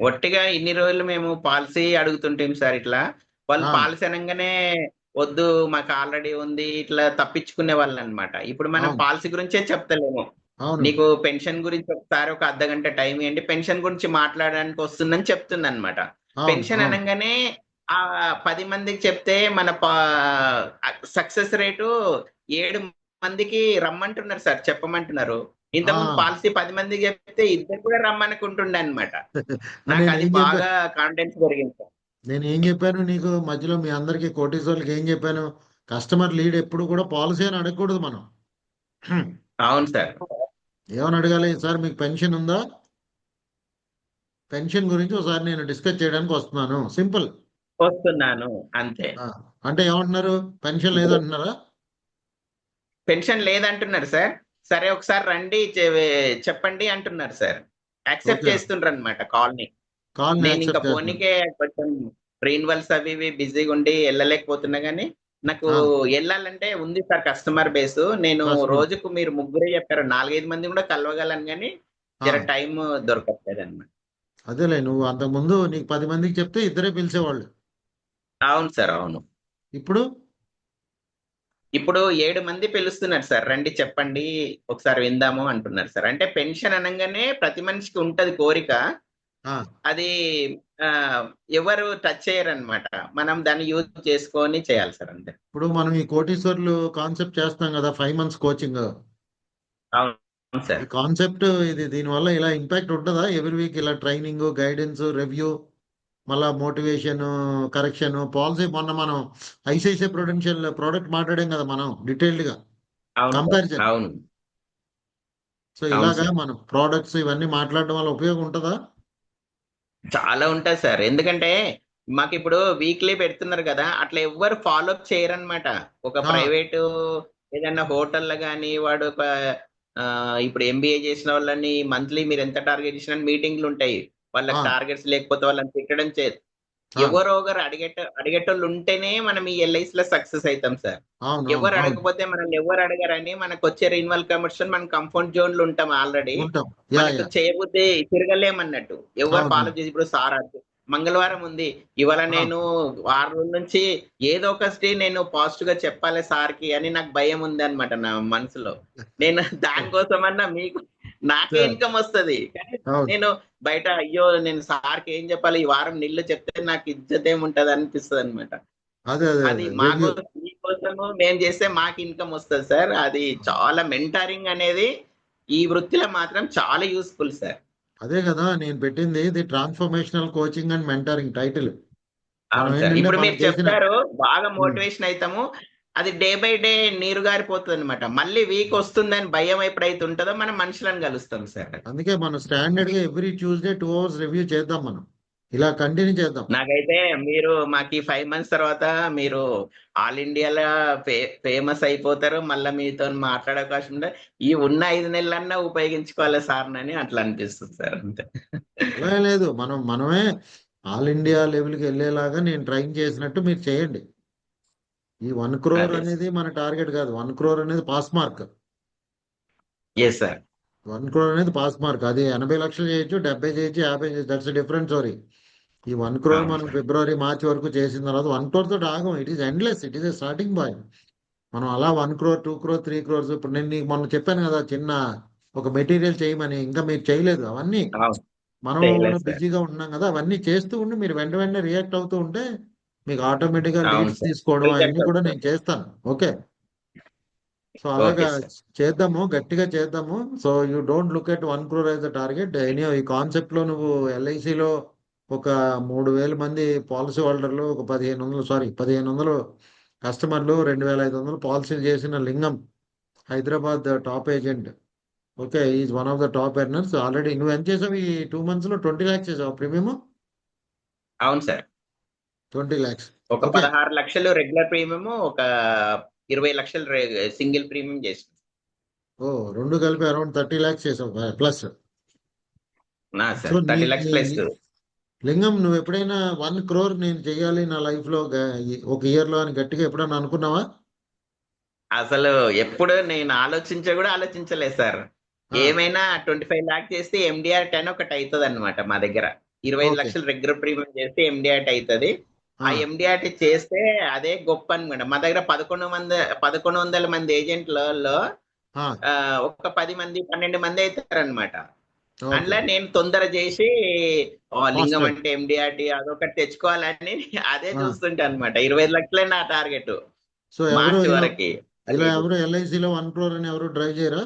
ఒట్టిగా ఇన్ని రోజులు మేము పాలసీ అడుగుతుంటాం సార్ ఇట్లా. వాళ్ళు ఆ, పాలసీ అనంగానే వద్దు మాకు ఆల్రెడీ ఉంది ఇట్లా తప్పించుకునే వాళ్ళు అనమాట. ఇప్పుడు మనం అవును పాలసీ గురించే చెప్తలేము. అవును నీకు పెన్షన్ గురించి ఒకసారి ఒక అర్ధగంట టైం ఇవ్వండి, పెన్షన్ గురించి మాట్లాడడానికి వస్తుందని చెప్తుంది అనమాట. అవును పెన్షన్ అవును అనగానే ఆ 10 మందికి చెప్తే మన సక్సెస్ రేటు 7 మందికి రమ్మంటున్నారు సార్, చెప్పమంటున్నారు. ఆ. ఇంతకుముందు పాలసీ 10 మందికి చెప్తే ఇద్దరు కూడా రమ్మనుకుంటుండే అనమాట. నాకు నేను అది ఏం చెప్పా బాగా కాన్ఫిడెన్స్ పెరిగింది సార్. నేను ఏం చెప్పాను నీకు మధ్యలో మీ అందరికి కోటీశ్వర్లకి ఏం చెప్పాను? కస్టమర్ లీడ్ ఎప్పుడు కూడా పాలసీ అని అడగకూడదు మనం. అవును సార్. ఏమని అడగాలి? సార్ మీకు పెన్షన్ ఉందా? పెన్షన్ గురించి ఒకసారి నేను డిస్కస్ చేయడానికి వస్తున్నాను, సింపుల్. వస్తున్నాను అంతే. అంటే ఏమంటున్నారు? పెన్షన్ ఇప్పుడు లేదంటున్నారా? పెన్షన్ లేదంటున్నారు సార్. సరే ఒకసారి రండి చెప్పండి అంటున్నారు సార్. Accept okay. చేస్తుండ్రు అనమాట కాల్ని. కాల్ని నేను ఇంకా యాక్సెప్ట్ చేస్తున్నారు. పోనీకే కొంచెం రెన్యువల్స్ అవి ఇవి బిజీగా ఉండి వెళ్ళలేకపోతున్నా గానీ, నాకు ఆ, వెళ్ళాలంటే ఉంది సార్ కస్టమర్ బేస్. నేను కస్టమర్. రోజుకు మీరు ముగ్గురే చెప్పారు, 4, 5 మంది కూడా కలవగలను కానీ ఆ, జర టైం దొరకట్లేదు అనమాట. అదేలే, నువ్వు అంతకుముందు నీకు 10 మందికి చెప్తే ఇద్దరే పిలిచేవాళ్ళు. అవును సార్, అవును. ఇప్పుడు ఇప్పుడు 7 మంది పిలుస్తున్నారు సార్, రండి చెప్పండి ఒకసారి విందాము అంటున్నారు సార్. అంటే పెన్షన్ అనగానే ప్రతి మనిషికి ఉంటది కోరిక. ఆ, అది ఆ, ఎవరు టచ్ చేయరనమాట. మనం దాన్ని యూజ్ చేసుకొని చేయాలి సార్ అంతే. ఇప్పుడు మనం ఈ కోటీశ్వర్లు కాన్సెప్ట్ చేస్తాం కదా, 5 మంత్స్ కోచింగ్. అవును ఈ సార్. కాన్సెప్ట్ ఇది, దీనివల్ల ఇలా ఇంపాక్ట్ ఉంటుందా? ఎవ్రీ వీక్ ఇలా ట్రైనింగ్, గైడెన్స్, రివ్యూ, మళ్ళా మోటివేషన్, కరెక్షన్, పాలసీ. మొన్న మనం ఐసిఐసిఐ ప్రొడెన్షియల్ ప్రోడక్ట్ మాట్లాడాం కదా మనం డీటెయిల్డ్ గా, అవును సార్. కంపారిజన్. అవును. సో అవును ఇలాగా సార్. మనం ప్రోడక్ట్స్ ఇవన్నీ మాట్లాడడం వల్ల ఉపయోగం ఉంటుందా? చాలా ఉంటుంది సార్. ఎందుకంటే మాకు ఇప్పుడు వీక్లీ పెడుతున్నారు కదా, అట్లా ఎవ్వరు ఫాలో అప్ చేయరనమాట. ఒక ఆ, ప్రైవేటు ఏదైనా హోటల్లో కానీ వాడు ఒక ఇప్పుడు ఎంబీఏ చేసిన వాళ్ళని మంత్లీ మీరు ఎంత టార్గెట్ చేసిన మీటింగ్లు ఉంటాయి. ఆ, వాళ్ళకి టార్గెట్స్ లేకపోతే వాళ్ళని తిట్టడం ఆ, ఎవరో ఒకరు అడిగేటోళ్ళు ఉంటేనే మనం ఈ ఎల్ఐసి లో సక్సెస్ అవుతాం సార్. అవును అవును ఎవరు అవును. అడగకపోతే మనల్ని ఎవరు అడగరని మనకు వచ్చే రిన్యువల్ కమిషన్ మనం కంఫర్ట్ జోన్ లో ఉంటాం ఆల్రెడీ. ఉంటాం. యా మనకు యా. చేయబుద్ధి తిరగలేమన్నట్టు. ఎవరు అవును ఫాలో చేసి ఇప్పుడు మంగళవారం ఉంది. ఇవాళ ఆ, నేను 6 రోజుల నుంచి ఏదో ఒకటి నేను పాజిటివ్ గా చెప్పాలి సార్కి అని నాకు భయం ఉంది అనమాట నా మనసులో. నేను దానికోసమన్నా మీకు నాకే సరే. ఇన్కమ్ వస్తది. కానీ అవును. నేను బయట అయ్యో నేను సార్కి ఏం చెప్పాలి, ఈ వారం నిల్లు చెప్తే నాకు ఇజ్జత్ ఏముంటది అనిపిస్తుంది అనమాట. అదే అదే అది అదే మాకు రివ్యూ. మీకోసము మేము చేస్తే మాకు ఇన్కమ్ వస్తుంది సార్. అది చాలా మెంటరింగ్ అనేది ఈ వృత్తిలో మాత్రం చాలా యూస్ఫుల్ సార్. అదే కదా నేను పెట్టింది, ఇది transformational coaching and mentoring title. మనం అవును సార్. ఏంటంటే ఇప్పుడు మనం మీరు చేసిన చెప్పారు, బాగా ఉమ్, మోటివేషన్ అవుతాము. అది డే బై డే నీరు గారిపోతుంది అనమాట. మళ్ళీ వీక్ వస్తుందని భయం ఎప్పుడైతే ఉంటుందో మనం మనుషులను కలుస్తాం సార్. అందుకే మనం స్టాండర్డ్ గా ఎవ్రీ ట్యూస్డే 2 hours రివ్యూ చేద్దాం మనం. ఇలా కంటిన్యూ చేద్దాం. నాకైతే మీరు మాకు ఈ 5 మంత్స్ తర్వాత మీరు ఆల్ ఇండియాలో ఫేమస్ అయిపోతారు. మళ్ళీ మీతో మాట్లాడే అవకాశం ఉంటే ఈ ఉన్న 5 నెలలన్నా ఉపయోగించుకోవాలి సార్ అని అట్లా అనిపిస్తుంది సార్ అంతే. అలా ఏం లేదు, మనమే ఆల్ ఇండియా లెవెల్కి వెళ్ళేలాగా నేను ట్రైన్ చేసినట్టు మీరు చేయండి. ఈ 1 crore అదే అనేది మన టార్గెట్ కాదు. 1 crore అనేది pass mark. Yes sir. 1 crore అనేది పాస్ మార్క్. అది 80 లక్షలు చేయొచ్చు, 70 చేయొచ్చు, 50 చేయొచ్చు, దట్స్ డిఫరెంట్ స్టోరీ. ఈ 1 crore అవును మనం సార్. ఫిబ్రవరి మార్చి వరకు చేసిన తర్వాత 1 crore తోటి ఆగం. It is endless, it is a starting point. మనం అలా 1 crore, 2 crore, 3 crores. ఇప్పుడు నేను నీకు మొన్న చెప్పాను కదా, చిన్న ఒక మెటీరియల్ చేయమని, ఇంకా మీరు చేయలేదు అవన్నీ. అవును. మనం కూడా చేయలేదు సార్. బిజీగా ఉంటున్నాం కదా, అవన్నీ చేస్తూ ఉండి మీరు వెంట వెంటనే రియాక్ట్ అవుతూ ఉంటే మీకు ఆటోమేటిక్గా అవును లీడ్స్ సార్. తీసుకోవడం రిజల్ట్ అవన్నీ కూడా నేను వస్తుంది. చేస్తాను. ఓకే. సో అలాగా ఓకే సార్. చేద్దాము, గట్టిగా చేద్దాము. So you don't look at 1 crore as the target. Any ఈ కాన్సెప్ట్ లో నువ్వు ఎల్ఐసిలో ఒక 3,000 మంది పాలసీ హోల్డర్లు, ఒక 1,500, సారీ 1,500 కస్టమర్లు, 2,500 పాలసీలు చేసిన లింగం, Hyderabad top agent. Okay, is one of the top earners. Already నువ్వు ఎంత చేసావు ఈ 2 months లో? 20 lakhs చేసావు ప్రీమియం? అవును సార్. 20 lakhs. ఒక ఓకే. 16 లక్షలు రెగ్యులర్ ప్రీమియం, ఒక 20 లక్షలు సింగిల్ ప్రీమియం చేసింది. ఓ, రెండు కలిపి అరౌండ్ 30 lakhs చేసావు ప్లస్. నా సో సార్ నీ 30 లక్షలు ప్లస్. లింగం, నువ్వు ఎప్పుడైనా 1 crore నేను చెయ్యాలి నా లైఫ్ లో ఒక ఇయర్ లో అని గట్టిగా ఎప్పుడైనా అనుకున్నావా? అసలు ఎప్పుడు నేను కూడా ఆలోచించలేదు సార్. ఆ, ఏమైనా 25 లాక్ చేస్తే MDR 10 ఒకటి అవుతుంది అనమాట మా దగ్గర. 25 ఓకే. లక్షలు రెగ్యులర్ ప్రీమియం చేస్తే ఎండిఆర్టీ అవుతుంది. ఆ ఆ! ఎండిఆర్టీ చేస్తే అదే గొప్ప అనమాట. మా దగ్గర 1100 మంది ఏజెంట్లలో ఆ! ఒక 10 మంది 12 మంది అవుతారనమాట. ఓకే. అందులో నేను తొందర చేసి లింగం ఫాస్ట్‌గా. అంటే ఎండిఆర్టీ అదొకటి తెచ్చుకోవాలని అదే ఆ! చూస్తుంటా అనమాట. 25 లక్షలే నా టార్గెట్ సో ఎవరు మార్చి ఇలా వరకి. ఇలా అది ఎవరు ఎల్ఐసిలో 1 క్రోర్ అని ఎవరు డ్రైవ్ చేయరా?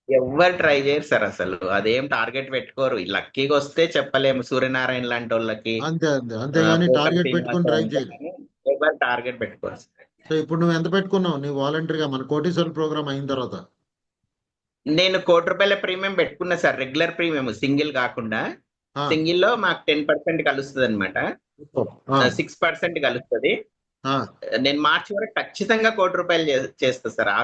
ఎవ్వరు ట్రై చేయరు సార్ అసలు. అదేం టార్గెట్ పెట్టుకోరు. లక్కీగా వస్తే చెప్పలేము. సూర్యనారాయణ లాంటి వాళ్ళకి, అంతే. అంతే. అంతేగాని పోకర్ టార్గెట్ పెట్టుకొని శ్రీనివాసరావు డ్రైవ్ అంటే చేయరు. కానీ ఎవరు టార్గెట్ పెట్టుకోరు సార్. సో ఇప్పుడు నువ్వు ఎంత పెట్టుకున్నావు నీ వాలంటరీగా మన కోటీశ్వరులు ప్రోగ్రామ్ అయిన తర్వాత? నేను ₹1,00,00,000 ప్రీమియం పెట్టుకున్నా సార్. రెగ్యులర్ ప్రీమియం సింగిల్ కాకుండా. ఆ! సింగిల్ లో మాకు 10% కలుస్తుంది అనమాట. ఆ! 6% కలుస్తుంది. ఆ! నేను మార్చి వరకు ఖచ్చితంగా ₹1,00,00,000 చేస్తా సార్. ఆ